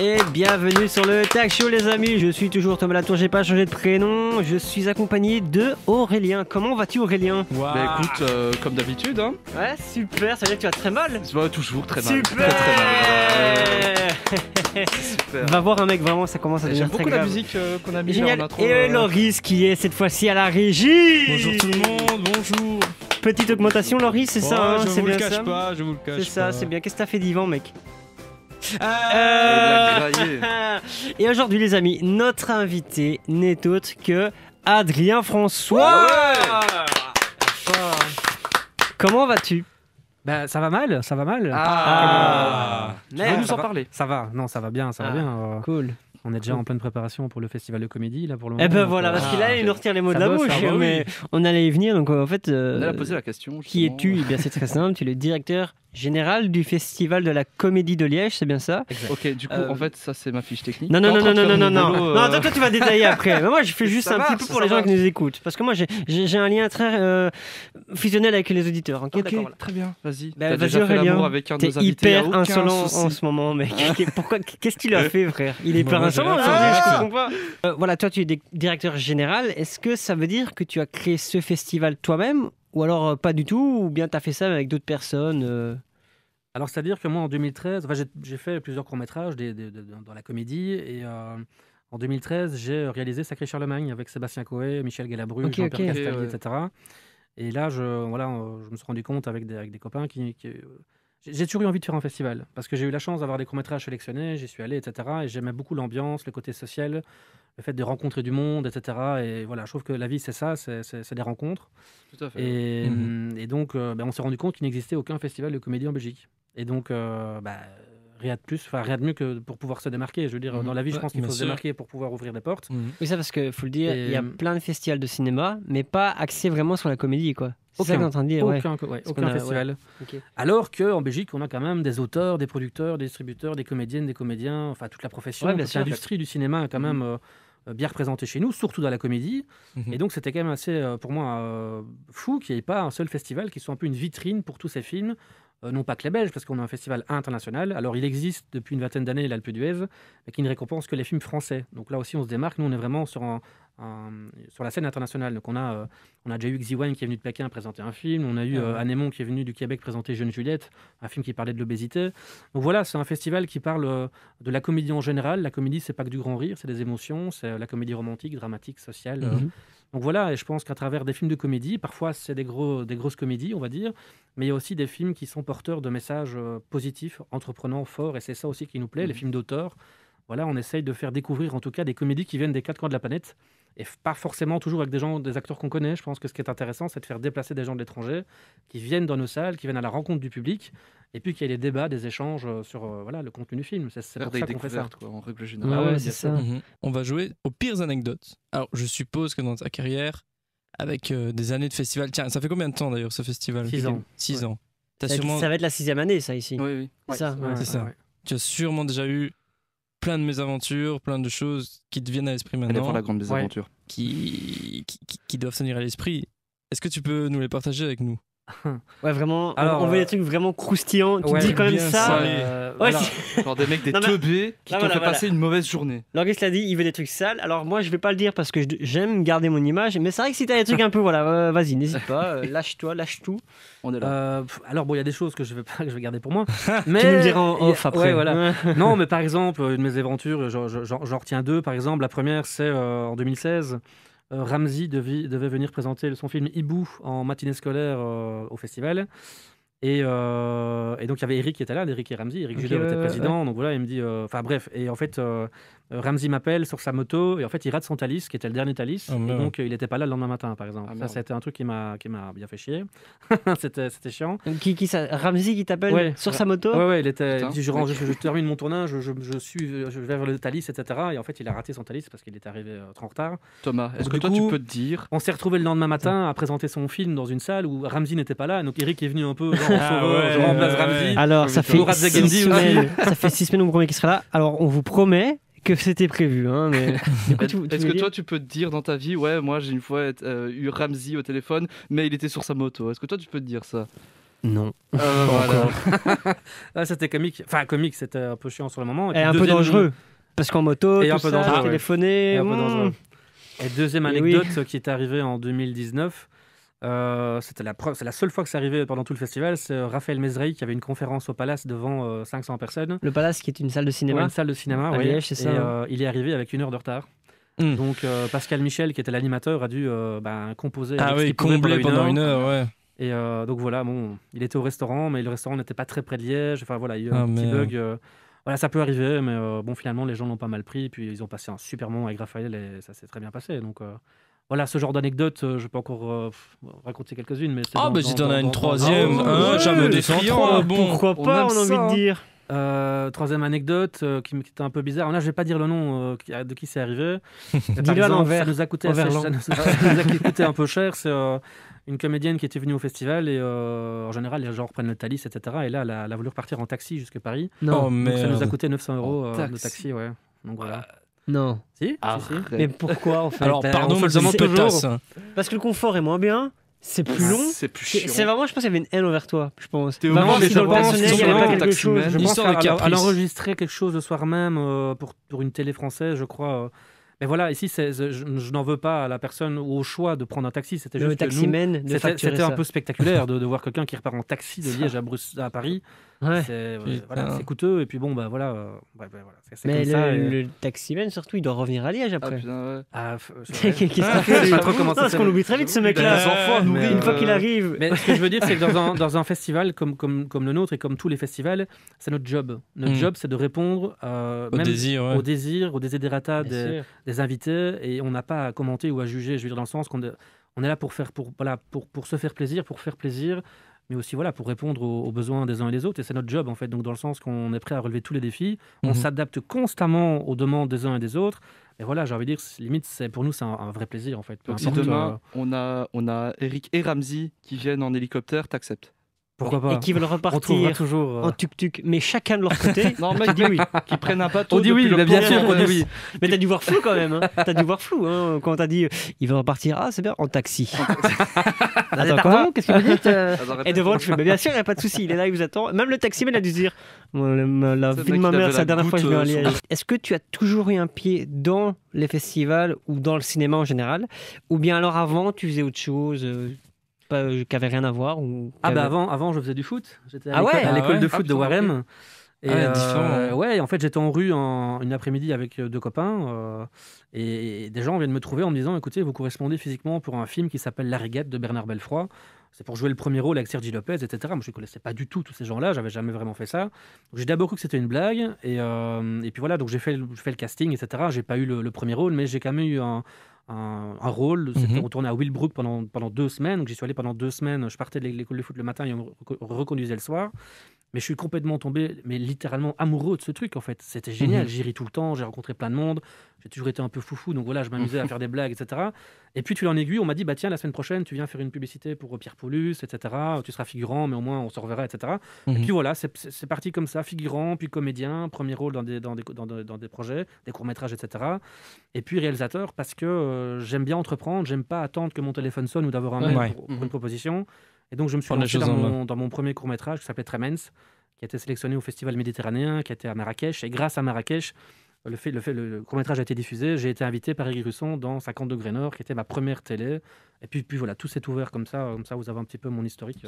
Et bienvenue sur le Tag Show les amis, je suis toujours Thomas Latour, j'ai pas changé de prénom, je suis accompagné de Aurélien. Comment vas-tu Aurélien? Bah écoute, comme d'habitude hein. Ouais super, ça veut dire que tu vas très mal. Ouais, toujours très mal. Super, très mal. Super. Va voir un mec, vraiment ça commence à devenir très grave. J'aime beaucoup la musique qu'on a mis Génial. en intro. Et Loris qui est cette fois-ci à la régie. Bonjour tout le monde, bonjour. Petite augmentation Loris, c'est ça hein, je c'est vous bien le cache ça. pas, je vous le cache pas. C'est ça, c'est bien. Qu'est-ce que t'as fait d'Yvan mec? Et aujourd'hui les amis, notre invité n'est autre que Adrien François. Comment vas-tu? Bah ça va mal, ça va mal. Tu veux nous en parler? Ça va, non ça va bien, ça va bien. Cool. On est déjà en pleine préparation pour le festival de comédie là pour le moment. Eh ben voilà, parce qu'il allait nous retirer les mots de la bosse, bouche, ça va, mais on allait y venir. Donc en fait, On a posé la question. qui es-tu? Eh bien c'est très simple, tu es le directeur général du festival de la comédie de Liège, c'est bien ça? Ok, du coup en fait ça c'est ma fiche technique. Non, toi tu vas détailler après. Mais moi je fais juste un petit peu pour les gens qui nous écoutent. Parce que moi j'ai un lien très fusionnel avec les auditeurs. Ok, d'accord, voilà. Très bien, vas-y. Bah, T'as vas-y déjà fait Aurélien, l'amour avec un de t'es nos invités, y a hyper aucun insolent souci. en ce moment mec. Pourquoi? Qu'est-ce qu'il a fait frère? Il est hyper Moi, insolent j'ai là, rien fait. je comprends pas. Voilà, toi tu es directeur général. Est-ce que ça veut dire que tu as créé ce festival toi-même? Ou alors pas du tout? Ou bien tu as fait ça avec d'autres personnes Alors c'est-à-dire que moi en 2013, enfin, j'ai fait plusieurs courts-métrages dans la comédie et en 2013 j'ai réalisé Sacré Charlemagne avec Sébastien Coé, Michel Galabru, Ok, Jean-Pierre ok. Castaldi, Ouais. etc. Et là je me suis rendu compte avec des copains j'ai toujours eu envie de faire un festival parce que j'ai eu la chance d'avoir des courts-métrages sélectionnés, j'y suis allé, etc. Et j'aimais beaucoup l'ambiance, le côté social, le fait de rencontrer du monde, etc. Et voilà, je trouve que la vie c'est ça, c'est des rencontres. Tout à fait. Et donc, on s'est rendu compte qu'il n'existait aucun festival de comédie en Belgique. Et donc, rien de plus, enfin rien de mieux que pour pouvoir se démarquer. Je veux dire, dans la vie, je Ouais, pense qu'il faut bien se sûr. démarquer pour pouvoir ouvrir des portes. Oui, ça parce qu'il faut le dire, Et- il y a plein de festivals de cinéma, mais pas axés vraiment sur la comédie, quoi. C'est ça Aucun. qu'on est en train de dire, ouais. Aucun qu'on a- festival. Ok. Alors qu'en Belgique, on a quand même des auteurs, des producteurs, des distributeurs, des comédiennes, des comédiens, enfin toute la profession, Ouais, bien toute sûr. l'industrie du cinéma est quand même bien représentée chez nous, surtout dans la comédie. Mhm. Et donc, c'était quand même assez, pour moi, fou qu'il n'y ait pas un seul festival qui soit un peu une vitrine pour tous ces films. Non pas que les Belges, parce qu'on a un festival international. Alors, il existe depuis une vingtaine d'années, l'Alpe d'Huez, mais qui ne récompense que les films français. Donc là aussi, on se démarque. Nous, on est vraiment sur la scène internationale. Donc, on a déjà eu Xi Wang qui est venu de Pékin présenter un film. On a eu Anémon qui est venu du Québec présenter Jeune Juliette, un film qui parlait de l'obésité. Donc voilà, c'est un festival qui parle de la comédie en général. La comédie, c'est pas que du grand rire, c'est des émotions. C'est la comédie romantique, dramatique, sociale. Donc voilà, et je pense qu'à travers des films de comédie, parfois c'est des grosses comédies, on va dire, mais il y a aussi des films qui sont porteurs de messages positifs, entreprenants, forts, et c'est ça aussi qui nous plaît, les films d'auteur. Voilà, on essaye de faire découvrir en tout cas des comédies qui viennent des quatre coins de la planète, et pas forcément toujours avec des acteurs qu'on connaît. Je pense que ce qui est intéressant, c'est de faire déplacer des gens de l'étranger, qui viennent dans nos salles, qui viennent à la rencontre du public, et puis qu'il y ait des débats, des échanges sur le contenu du film. C'est Faire pour des ça qu'on fait ça. découvertes quoi, en règle Ouais, générale. Ah ouais, c'est bien ça. sûr. On va jouer aux pires anecdotes. Alors, je suppose que dans ta carrière, avec des années de festival, tiens, ça fait combien de temps d'ailleurs ce festival? 6 ans. 6 Ouais. ans. T'as Ça sûrement, va être la 6e année, ça, ici. Oui, oui. C'est ça, ouais. c'est ça. Tu as sûrement déjà eu plein de mésaventures, plein de choses qui te viennent à l'esprit Allez maintenant, voir la grande mésaventure. qui doivent venir à l'esprit. Est-ce que tu peux nous les partager avec nous? Ouais, vraiment, Alors, on veut des trucs vraiment croustillants. Tu ouais, te dis quand même bien ça. salé. Ouais, alors, Genre des mecs, des Non, mais- teubés qui Là, t'ont voilà, fait passer une mauvaise journée. Loris l'a dit, il veut des trucs sales. Alors moi, je vais pas le dire parce que j'aime garder mon image. Mais c'est vrai que si t'as des trucs un peu, voilà, vas-y, n'hésite pas, lâche-toi, lâche tout. On est là. alors bon, il y a des choses que je vais garder pour moi. Tu nous le diras en il y a- off après. Ouais, voilà. Non, mais par exemple, une de mes aventures, j'en retiens deux. Par exemple, la première, c'est en 2016. Ramzy devait venir présenter son film Hibou en matinée scolaire au festival. Et donc, il y avait Eric qui était là, Eric et Ramzy. Eric Ok, Judor était ouais, président. Donc voilà, il me dit. Enfin bref. Et en fait, Ramzy m'appelle sur sa moto. Et en fait, il rate son Thalys, qui était le dernier Thalys. Oh, et merde. donc, il n'était pas là le lendemain matin, par exemple. Ah, Ça, merde. c'était un truc qui m'a bien fait chier. C'était chiant. Qui ça? Ramzy qui t'appelle Ouais. sur sa moto? Ouais, il était. Putain. Il dit, je termine mon tournage, je vais vers le Thalys, etc. Et en fait, il a raté son Thalys parce qu'il était arrivé trop en retard. Thomas, est-ce Donc, que du toi coup- tu peux te dire On s'est retrouvé le lendemain matin à présenter son film dans une salle où Ramzy n'était pas là. Donc Eric est venu un peu genre en sauveur, ouais, je remplace ouais. Ramzy. Alors, ça fait Mourad 6 Zaghemdi aussi. semaines. Ça fait 6 semaines, on promet qu'il sera là. Alors, on vous promet que c'était prévu. Hein, mais... Du coup, tu Est-ce veux que dire toi tu peux te dire dans ta vie, ouais, moi j'ai une fois eu Ramzy au téléphone, mais il était sur sa moto. Est-ce que toi tu peux te dire ça? Non. Voilà. Ah, c'était comique. Enfin, comique, c'était un peu chiant sur le moment. Et un peu dangereux. Parce qu'en moto, Et tout un peu ça, dangereux, ouais. téléphoner... Et un peu dangereux. Et deuxième Et anecdote qui est arrivée en 2019, c'est la seule fois que c'est arrivé pendant tout le festival, c'est Raphaël Mesrei qui avait une conférence au Palace devant 500 personnes. Le Palace qui est une salle de Ouais, cinéma. une salle de cinéma, À ouais. Liège, c'est ça, Et ouais. il est arrivé avec 1 heure de retard. Donc Pascal Michel, qui était l'animateur, a dû composer Ah avec ce oui, qu'il pouvait comblé pendant 1 heure, ouais. Et donc voilà, bon, il était au restaurant, mais le restaurant n'était pas très près de Liège. Enfin voilà, il y a eu Ah, un petit merde. bug. Voilà, ça peut arriver, mais bon, finalement, les gens l'ont pas mal pris. Puis ils ont passé un super moment avec Raphaël et ça s'est très bien passé. Donc voilà, ce genre d'anecdote, je peux encore raconter quelques-unes. Mais c'est Ah, dans- bah dans- si t'en as dans- une dans- troisième, dans- jamais descend trois, bon. Pourquoi on pas, aime on a envie ça, de hein. dire. Troisième anecdote qui était un peu bizarre. Là, je vais pas dire le nom de qui c'est arrivé. Mais par Dis-le à exemple, l'envers. Ça nous a coûté Envers assez- l'an. ça nous a coûté un peu cher. C'est une comédienne qui était venue au festival et en général, les gens reprennent le Thalys, etc. Et là, elle a voulu repartir en taxi jusque Paris. Non, Oh Donc ça nous a merde. coûté 900 euros En de taxi. taxi, ouais. Donc voilà. non. Si, Ah, si. Mais pourquoi en fait Alors, Ben, pardon, on se mais le c'est demande une toujours. pétasse. Parce que le confort est moins bien, c'est plus long. C'est plus C'est chiant. vraiment, je pense qu'il y avait une haine envers toi, je pense. T'es Vraiment, obligé si de dans le voir personnel, si il y avait on pas est quelque chose. taximan. Je pense Histoire de qu'elle a caprice. enregistré quelque chose le soir même pour une télé française, je crois. Mais voilà, ici, je n'en veux pas à la personne ou au choix de prendre un taxi. C'était Le juste que nous, taximan, de c'était facturer un ça. peu spectaculaire de voir quelqu'un qui repart en taxi de Liège à Paris. Ouais. Voilà, Putain. c'est coûteux. Et puis bon, bah voilà, voilà, c'est Mais comme ça. le taximan, surtout, il doit revenir à Liège Ah, après. putain, ouais. Qu'est-ce qu'il fait Je sais pas trop comment Non, ça parce qu'on s'appelle. l'oublie très vite ce Il a mec-là. des enfants à mais, nourrir. Une fois qu'il arrive. Mais ce que je veux dire, c'est que dans un festival comme le nôtre et comme tous les festivals, c'est notre job. Notre Mm. job, c'est de répondre Au même désir, ouais. aux désirs, aux desiderata Bien sûr. des invités. Et on n'a pas à commenter ou à juger. Je veux dire, dans le sens on est là pour se faire plaisir, pour faire plaisir, mais aussi voilà, pour répondre aux besoins des uns et des autres. Et c'est notre job, en fait. Donc, dans le sens qu'on est prêt à relever tous les défis, on Mhm. s'adapte constamment aux demandes des uns et des autres. Et voilà, j'ai envie de dire, limite, pour nous, c'est un vrai plaisir, en fait. Peu Donc si importe, demain, on a Eric et Ramsey qui viennent en hélicoptère, t'acceptes? pourquoi pas Et qui veulent On trouvera repartir toujours. en tuk-tuk, mais chacun de leur côté. Non, mec, Tu dis oui. qui prennent un bateau. On dit oui, depuis le bien port sûr de qu'on dit Brest. oui. Mais t'as dû voir flou quand même. Hein. T'as dû voir flou hein, quand t'as dit il va repartir. Ah, c'est bien, en taxi. Attends, comment Qu'est-ce que vous dites Attends, répète. Et devant, tu fais mais bien sûr, il n'y a pas de souci. Il est là, il vous attend. Même le taximan a dû se dire la C'est vie de vrai ma qu'il mère, avait c'est la la dernière fois que je goutte, viens à sur- Liège. Est-ce que tu as toujours eu un pied dans les festivals ou dans le cinéma en général? Ou bien alors avant, tu faisais autre chose qui avait rien à voir ou Ah qui bah avait- avant je faisais du foot. J'étais à Ah ouais l'école de Ah, foot de putain, Warem. Et Ah ouais, différent. ouais, en fait j'étais en rue une après-midi avec deux copains et des gens viennent me trouver en me disant écoutez vous correspondez physiquement pour un film qui s'appelle La Régate de Bernard Belfroid. C'est pour jouer le premier rôle avec Sergi Lopez, etc. Moi je ne connaissais pas du tout tous ces gens-là, j'avais jamais vraiment fait ça. Donc, j'ai d'abord cru que c'était une blague et puis voilà donc j'ai fait le casting, etc. J'ai pas eu le premier rôle mais j'ai quand même eu un rôle. C'était Mhm. retourné à Willbrook pendant 2 semaines. Donc j'y suis allé pendant 2 semaines. Je partais de l'école de foot le matin et on me reconduisait le soir. Mais je suis complètement tombé, mais littéralement amoureux de ce truc en fait. C'était génial. Mhm. J'y ris tout le temps. J'ai rencontré plein de monde. J'ai toujours été un peu foufou. Donc voilà, je m'amusais à faire des blagues, etc. Et puis tu en aiguille, on m'a dit bah tiens la semaine prochaine tu viens faire une publicité pour Pierre Paulus, etc. Tu seras figurant, mais au moins on se reverra, etc. Et Mhm. puis voilà, c'est parti comme ça, figurant, puis comédien, premier rôle dans des projets, des courts-métrages, etc. Et puis réalisateur, parce que j'aime bien entreprendre, j'aime pas attendre que mon téléphone sonne ou d'avoir un mail Ouais. pour une proposition. Et donc je me suis Prendre les lancé choses en dans mon premier court-métrage qui s'appelait Tremens, qui a été sélectionné au Festival méditerranéen, qui a été à Marrakech. Et grâce à Marrakech, le court-métrage a été diffusé. J'ai été invité par Eric Russon dans 50 degrés Nord, qui était ma première télé. Et puis voilà, tout s'est ouvert comme ça. Comme ça, vous avez un petit peu mon historique.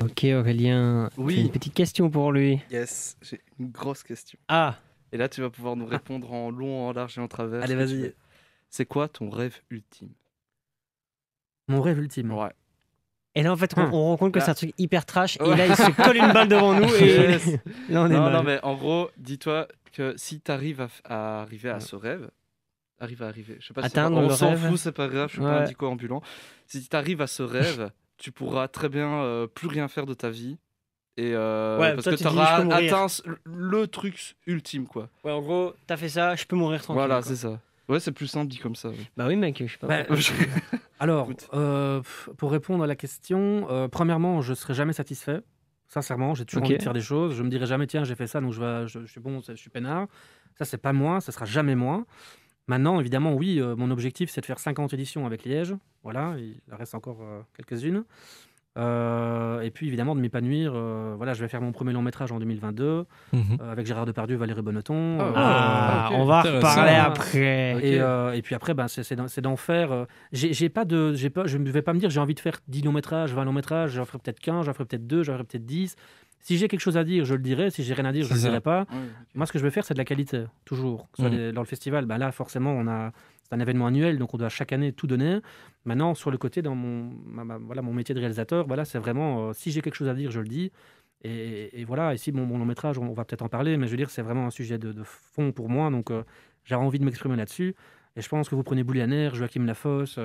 Ok, Aurélien, Oui. j'ai une petite question pour lui. Yes, j'ai une grosse question. Ah, Et là, tu vas pouvoir nous répondre en long, en large et en travers. Allez, ce que tu vas-y. veux. C'est quoi ton rêve ultime? Mon rêve ultime. Ouais. et là en fait on rend compte que Là. c'est un truc hyper trash. Et Ouais. là il se colle une balle devant nous et Yes. là on est Non, mal. non, mais en gros, dis-toi que si tu arrives à arriver à ce rêve, arriver, je sais pas si Atteindre on le s'en rêve. fout, c'est pas grave, je suis Ouais. pas un dico ambulant. Si tu arrives à ce rêve, tu pourras très bien plus rien faire de ta vie. Et Ouais, parce toi, que tu tu dis, auras je peux mourir. atteint le truc ultime, quoi. Ouais, en gros, t'as fait ça, je peux mourir tranquille. Voilà, quoi. c'est ça. Ouais, c'est plus simple dit comme ça. oui. Bah oui mec, je sais pas. Bah, Alors, Écoute. pour répondre à la question, premièrement, je ne serai jamais satisfait. Sincèrement, j'ai toujours Ok. envie de faire des choses. Je me dirai jamais, tiens, j'ai fait ça, donc je suis bon, je suis peinard. Ça, c'est pas moi, ça sera jamais moi. Maintenant, évidemment, oui, mon objectif, c'est de faire 50 éditions avec Liège. Voilà, il en reste encore quelques-unes. Et puis évidemment de m'épanouir. Voilà, je vais faire mon premier long métrage en 2022 Mhm. avec Gérard Depardieu, Valérie Bonneton. ok. On va Intéressant. reparler après. Ok. Et puis après, ben, c'est d'en faire. Je ne vais pas me dire j'ai envie de faire 10 longs métrages, 20 longs métrages, j'en ferai peut-être 15, j'en ferai peut-être 2, j'en ferai peut-être 10. Si j'ai quelque chose à dire, je le dirai. Si j'ai rien à dire, je C'est ne le ça. dirai pas. Ouais, ok. Moi, ce que je veux faire, c'est de la qualité, toujours. Que ce soit dans le festival, ben là, forcément, c'est un événement annuel, donc on doit chaque année tout donner. Maintenant, sur le côté, dans voilà, mon métier de réalisateur, voilà, c'est vraiment, si j'ai quelque chose à dire, je le dis. Et voilà, ici, mon long métrage, on va peut-être en parler, mais je veux dire, c'est vraiment un sujet de fond pour moi, donc j'ai envie de m'exprimer là-dessus. Et je pense que vous prenez Bouli-Haner, Joachim Lafosse,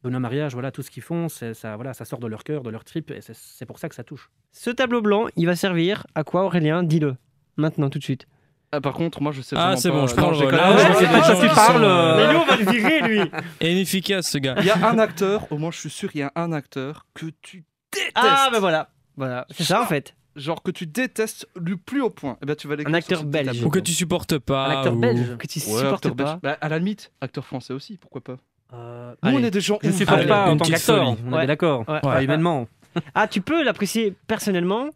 Benoît Mariage, voilà, tout ce qu'ils font, ça, voilà, ça sort de leur cœur, de leur trip, et c'est pour ça que ça touche. Ce tableau blanc, il va servir à quoi, Aurélien? Dis-le. Maintenant, tout de suite. Ah, par contre, moi, je sais Ah, vraiment c'est pas. bon, je prends Non, le j'ai relais. quand Ah même- ouais, j'ai- c'est pas gens ça, qui parle. sont, Mais nous, on va le virer, lui. Inefficace, ce gars. Il y a un acteur, au moins je suis sûr, il y a un acteur que tu détestes. Ah, ben voilà. Voilà, c'est ça en fait. Genre que tu détestes du plus haut point. Et ben tu vas l'écrire Un acteur sur ce belge. tableau. Ou que tu supportes pas. Un acteur ou- belge. Que tu Ouais, supportes acteur belge. pas. Bah, à la limite, acteur français aussi, pourquoi pas. Nous, Allez. on est des gens Je ne ouverts. supporte Allez, pas en une tant petite qu'acteur, folie. on est Ouais. bien d'accord. Ouais. Pas humainement. Ah, tu peux l'apprécier personnellement, tu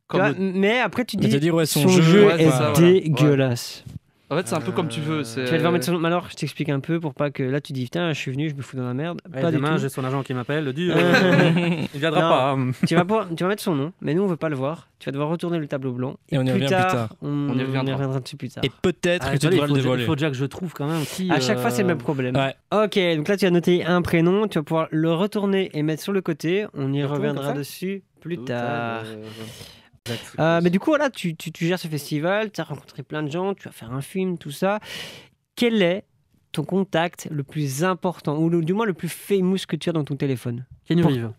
Comme vois, le- mais après tu Mais dis te dire, ouais, son son jeu, jeu ouais, est c'est ça, voilà. dégueulasse. En fait, c'est un peu comme tu veux. Tu vas devoir mettre son nom. Alors, je t'explique un peu pour pas que là tu dis putain, je suis venu, je me fous dans la merde. Ouais, Pas du demain, tout. j'ai son agent qui m'appelle, le dur. Euh, Il viendra Non. pas. Hein. tu vas mettre son nom, mais nous on veut pas le voir. Tu vas devoir retourner le tableau blanc. Et on y revient plus tard. On y reviendra. dessus plus tard. Et peut-être Ah, que tu attendez, devras le il dévoiler. faut déjà que je trouve quand même aussi. À chaque fois, c'est le même problème. Ouais. Ok, donc là tu as noté un prénom, tu vas pouvoir le retourner et mettre sur le côté. On y Je retourne reviendra comme ça dessus plus Tout tard. à Mais du coup, voilà, tu gères ce festival, tu as rencontré plein de gens, tu vas faire un film, tout ça. Quel est ton contact le plus important, ou du moins le plus famous que tu as dans ton téléphone? Kenny Pour- Reeves.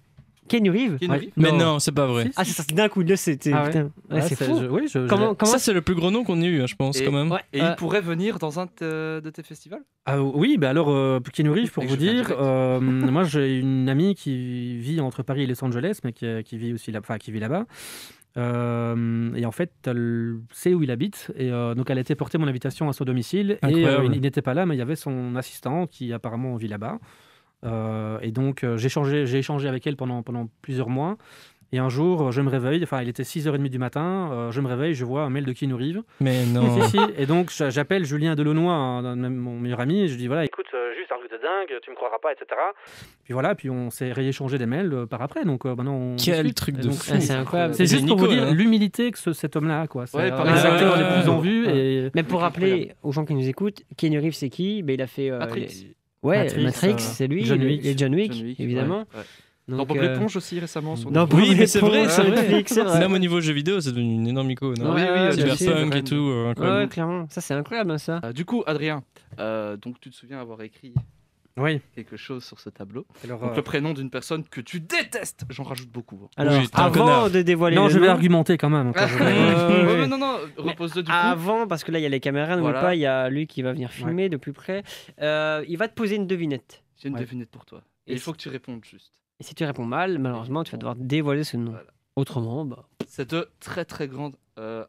Kenny Reeves? Ouais. Mais non, c'est pas vrai. Si, Ah, c'est ça, c'est d'un coup, là, c'était. Ah ouais. putain. Ouais, Ouais, c'est fou. Oui, Comment Ça, c'est le plus gros nom qu'on ait eu, hein, je pense, Et- quand même. Ouais, Et il pourrait venir dans un de tes festivals. Ah oui, bah alors, Kenny Reeves, pour Et vous je viens dire, direct. moi j'ai une amie qui vit entre Paris et Los Angeles, mais qui vit aussi là, enfin, qui vit là-bas. Et en fait, elle sait où il habite, et donc elle a été porter mon invitation à son domicile, et Incroyable. il n'était pas là, mais il y avait son assistant qui apparemment vit là-bas. Et donc j'ai échangé avec elle pendant plusieurs mois. Et un jour, je me réveille, enfin il était 6h30 du matin, je me réveille, je vois un mail de Keanu Reeves. Mais non. Si, si. Et donc j'appelle Julien Delaunoy, mon meilleur ami, et je lui dis voilà, écoute, juste un truc de dingue, tu me croiras pas, etc. Puis voilà, puis on s'est rééchangé des mails par après, donc maintenant on Quel discute. truc Et de donc, fou. Ah, c'est incroyable. c'est juste pour Nico, vous dire là. l'humilité que cet homme-là a, quoi. C'est Ouais, un pareil. des acteurs Ouais, les plus ouais, en vue. Et... Mais pour Incroyable. rappeler aux gens qui nous écoutent, Kenny Reeves, c'est qui? Ben, il a fait. Matrix. Ouais, Matrix, Matrix, c'est lui. John et Wick. et John Wick, John Wick, évidemment. ouais. Dans Donc, Bob l'éponge aussi récemment. Sur dans Netflix. Oui, mais c'est vrai, Bob c'est vrai. Netflix, c'est vrai. Même au niveau jeux vidéo, c'est devenu une énorme icône. Ouais, hein. Oui, oui, ouais, bien sûr. Cyberpunk et Vraiment. tout. Ouais, incroyable. clairement. Ça, c'est incroyable, hein, ça. Du coup, Adrien, donc tu te souviens avoir écrit Oui. quelque chose sur ce tableau. Alors, Donc le prénom d'une personne que tu détestes. J'en rajoute beaucoup. hein. Alors, Oui, t'es un avant connard. de dévoiler non, le je vais nom, argumenter quand même. Quand je vais- Ouais, Ouais, ouais. mais non, repose-le du coup. Avant, parce que là, il y a les caméras, n'oublie Voilà. pas, il y a lui qui va venir filmer de plus près. Il va te poser une devinette. J'ai une Ouais. devinette pour toi. Et Et il faut que tu répondes juste. Et si tu réponds mal, malheureusement, tu vas devoir dévoiler ce nom. Voilà. Autrement, bah. C'est de très très grande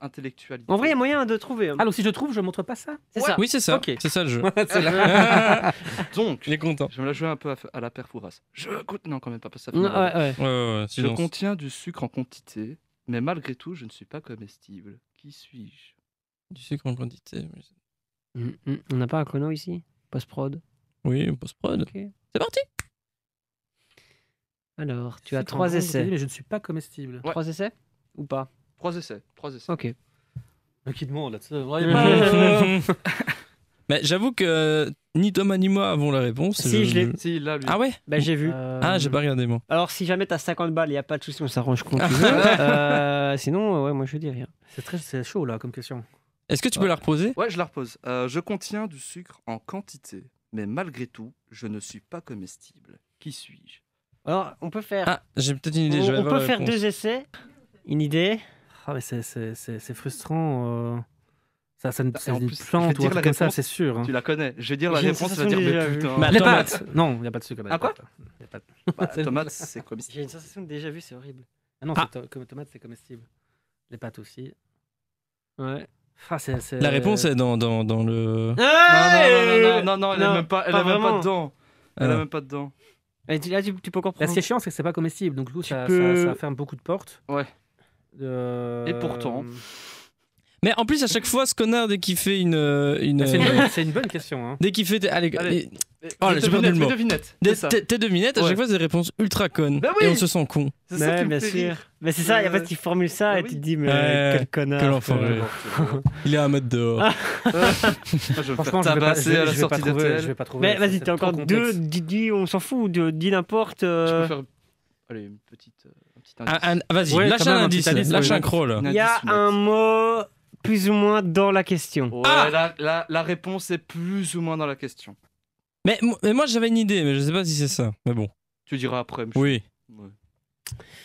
intellectualité. En vrai, il y a moyen de trouver. hein. Alors, si je trouve, je montre pas ça. C'est ça. Oui, c'est ça. Ok. C'est ça le jeu. C'est là. Donc, Il est content. je vais me la jouer un peu à la perfourasse. Non, quand même pas, parce que ça fait Non, mal. ouais, ouais. Ouais, ouais, ouais, Je silence. contiens du sucre en quantité, mais malgré tout, je ne suis pas comestible. Qui suis-je? Du sucre en quantité. On n'a pas un chrono ici? Post-prod. Oui, post-prod. Ok. C'est parti. Alors, tu as C'est 3 quand même, essais. Mais je ne suis pas comestible. Ouais. 3 essais? Ou pas? 3 essais. 3 essais. Ok. Qui demande là-dessus. Mais j'avoue que ni Thomas ni moi avons la réponse. Si, je l'ai. Si, là, lui. Ah ouais. Bah, j'ai vu. Ah, j'ai pas regardé moi. Alors, si jamais t'as 50 balles, il n'y a pas de souci, on s'arrange quand tu veux. Sinon, ouais, moi je dis rien. C'est chaud là comme question. Est-ce que tu peux la reposer? Ouais, je la repose. Je contiens du sucre en quantité, mais malgré tout, je ne suis pas comestible. Qui suis-je? Alors, on peut faire. Ah, j'ai peut-être une idée. je vais on avoir peut la faire réponse. 2 essais. Une idée? Ah, mais c'est frustrant. Ça Et en une plus, je vais plante ou dire un truc la comme ça, réponse. c'est sûr. hein. Tu la connais. Je vais dire la J'ai une réponse, tu vas sensation dire, que j'ai mais déjà vu. putain. Bah, Les Attends, pâtes Non, il n'y a pas de sucre. Ah, quoi Les pâtes. Bah, tomate, c'est comestible. J'ai une sensation de déjà vu, c'est horrible. Ah non, Ah. comme tomate, c'est comestible. Les pâtes aussi. Ouais. Ah, La réponse est dans le. Non, non, non, non, non, elle Non, est même pas, elle pas est même pas vraiment. dedans. Elle Ah. est même pas dedans. Et là, tu peux encore Là, prendre. ce qui est chiant, c'est que c'est pas comestible. Donc, du coup, ça peux- ça ferme beaucoup de portes. Ouais. Et pourtant. Mais en plus, à chaque fois, ce connard, dès qu'il fait une. C'est une bonne question. Hein. Dès qu'il fait. Allez, Allez. Oh, là, j'ai perdu le mot. devinettes. Tes devinettes, à Ouais. chaque fois, c'est des réponses ultra connes. Bah oui. Et on se sent con. C'est ça qui Ouais, me bien fait sûr. rire. Mais c'est ça, et en fait, il formule ça Bah et oui. tu te dis, mais Ouais, quel connard. quel enfoiré. Il est à mettre dehors. Je vais me Franchement, faire tabasser à la je vais pas sortie trouver. Je d'hôtel. vais pas trouver. Mais vas-y, C'est t'as trop encore complexe. deux. Dis, on s'en fout. Dis n'importe. Je peux faire. Allez, un petit indice. Vas-y, Ouais, lâche quand même, un un indice. petit indice, Lâche ouais. un crawl. Un Il y a indice, un Max. mot plus ou moins dans la question. Ouais, la réponse est plus ou moins dans la question. Mais moi, j'avais une idée, mais je sais pas si c'est ça. Mais bon. Tu diras après. monsieur. Oui. Ouais.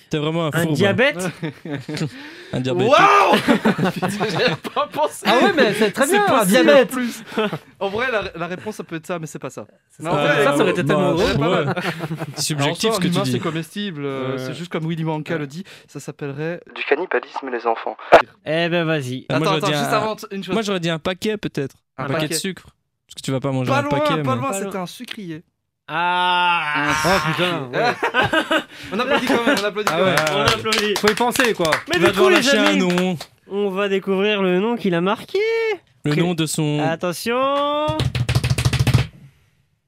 T'es vraiment un Un fourbe. diabète. Un diabète. Waouh Putain, j'avais pas pensé. Ah ouais, mais c'est très C'est bien. possible, Diabète. en plus. En vrai, la réponse, ça peut être ça, mais c'est pas ça. Mais en Ça, vrai, ça aurait été tellement bah, drôle. pas ouais. mal. C'est subjectif Alors, ce que tu humain, dis. c'est comestible. C'est juste comme Willy Wonka le dit. Ça s'appellerait du cannibalisme, les enfants. Eh ben, vas-y. Ah, moi, Attends, j'aurais dit juste un- avant une chose. Moi, j'aurais dit un paquet, peut-être. Un Un paquet de paquet. sucre. Parce que tu vas pas manger Pas un loin, paquet. pas mais- loin, Pas c'était loin. un sucrier. Ah. Oh putain. ouais. On applaudit quand même, on applaudit Ah quand ouais. même. On applaudit. Faut y penser, quoi. Mais Tu vas du coup, devoir les lâcher un amis, nom. on va découvrir le nom qu'il a marqué. Le Ok. nom de son. Attention.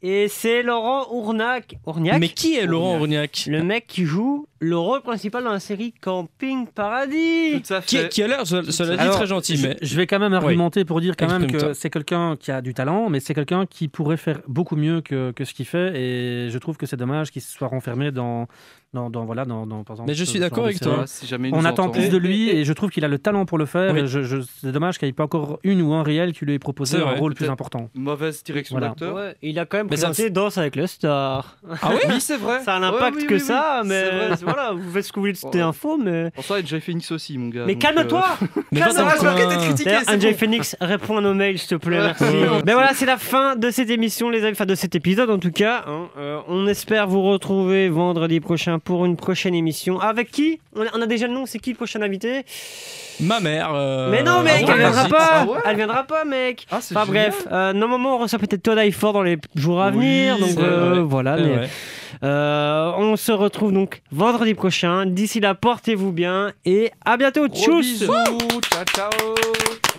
Et c'est Laurent Ourgnac. Mais qui est Laurent Ourgnac? Le mec qui joue le rôle principal dans la série Camping Paradis. Tout à fait. Qui a l'air, cela dit, Alors, très gentil, mais. Je vais quand même argumenter pour dire quand même Exprime-toi. que c'est quelqu'un qui a du talent, mais c'est quelqu'un qui pourrait faire beaucoup mieux que ce qu'il fait. Et je trouve que c'est dommage qu'il se soit renfermé dans par exemple. Mais je ce suis genre d'accord de avec série. toi. Ouais, si jamais il On nous attend entend. plus de lui et je trouve qu'il a le talent pour le faire. Oui. Et c'est dommage qu'il n'y ait pas encore une ou un réel qui lui ait proposé C'est un vrai, rôle plus peut-être. important. Mauvaise direction Voilà. d'acteur. Ouais, il a quand même Mais ça présenté Danse avec le star. Ah ouais? Oui, c'est vrai. Ça a un Ouais, impact oui, que oui, ça, oui. mais C'est vrai. voilà, vous faites ce que vous voulez de cette Ouais. info, mais. En soi, il y a Jay Phoenix aussi, mon gars. Mais donc, calme-toi. Mais Calme-toi, va dans je vais le arrêter coin. de critiquer. D'ailleurs, c'est Angel bon. Phoenix, réponds à nos mails, s'il te plaît, Ouais. merci. Mais voilà, c'est la fin de cette émission, les amis, enfin de cet épisode en tout cas. Hein. On espère vous retrouver vendredi prochain pour une prochaine émission. Avec qui on a déjà le nom, c'est qui le prochain invité? Ma mère. Mais non, mec, ouais, elle viendra vas-y. pas. Ah ouais Elle viendra pas, mec. Ah, c'est Enfin génial. bref, normalement on reçoit peut-être Todd Hayford dans les jours à Oui, venir, donc c'est vrai. voilà. C'est Mais, vrai. on se retrouve donc vendredi prochain. D'ici là, portez-vous bien et à bientôt. Gros Tchuss. bisous. Ciao, ciao.